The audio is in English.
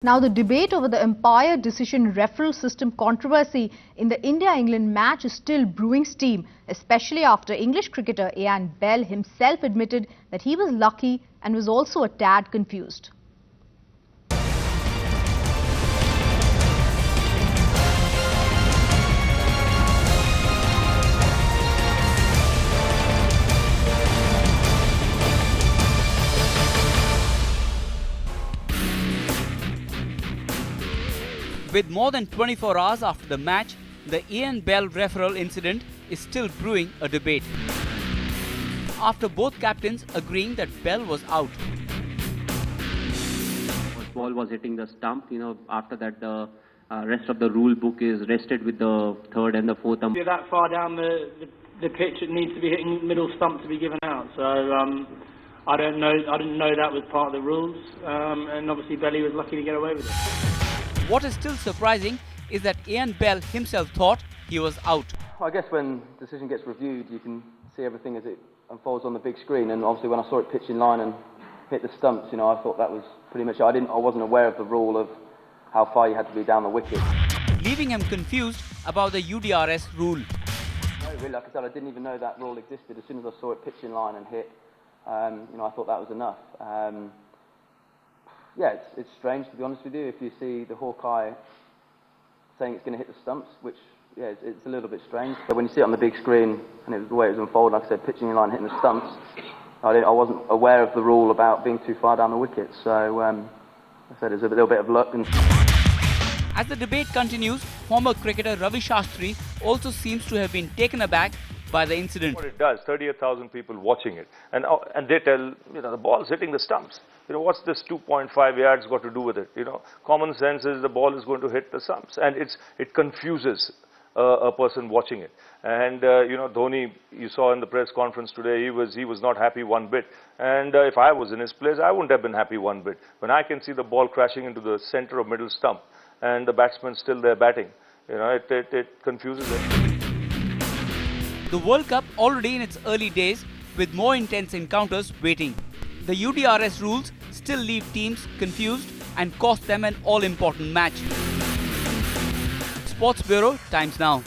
Now, the debate over the umpire decision referral system controversy in the India-England match is still brewing steam, especially after English cricketer Ian Bell himself admitted that he was lucky and was also a tad confused. With more than 24 hours after the match, the Ian Bell referral incident is still brewing a debate. After both captains agreeing that Bell was out. The ball was hitting the stump. After that, the rest of the rule book is rested with the third and the fourth umpire. If you're that far down the pitch, it needs to be hitting middle stump to be given out. So I didn't know that was part of the rules, and obviously Belly was lucky to get away with it. What is still surprising is that Ian Bell himself thought he was out. I guess when the decision gets reviewed, you can see everything as it unfolds on the big screen. And obviously, when I saw it pitch in line and hit the stumps, I thought that was pretty much it. I wasn't aware of the rule of how far you had to be down the wicket, leaving him confused about the UDRS rule. No, really, like I said, I didn't even know that rule existed. As soon as I saw it pitch in line and hit, I thought that was enough. Yeah, it's strange, to be honest with you, if you see the Hawkeye saying it's going to hit the stumps, which, yeah, it's a little bit strange. But when you see it on the big screen, and it was the way it was unfolded, like I said, pitching in line, hitting the stumps, I wasn't aware of the rule about being too far down the wicket. So, like I said, there's a little bit of luck. As the debate continues, former cricketer Ravi Shastri also seems to have been taken aback by the incident. What it does, 38,000 people watching it, and they tell, the ball's hitting the stumps. What's this 2.5 yards got to do with it? Common sense is the ball is going to hit the stumps, and it confuses a person watching it. And Dhoni, you saw in the press conference today, he was not happy one bit. And if I was in his place, I wouldn't have been happy one bit. When I can see the ball crashing into the center of middle stump, and the batsman still there batting, it confuses it. The World Cup already in its early days, with more intense encounters waiting. The UDRS rules still leave teams confused and cost them an all-important match. Sports Bureau, Times Now.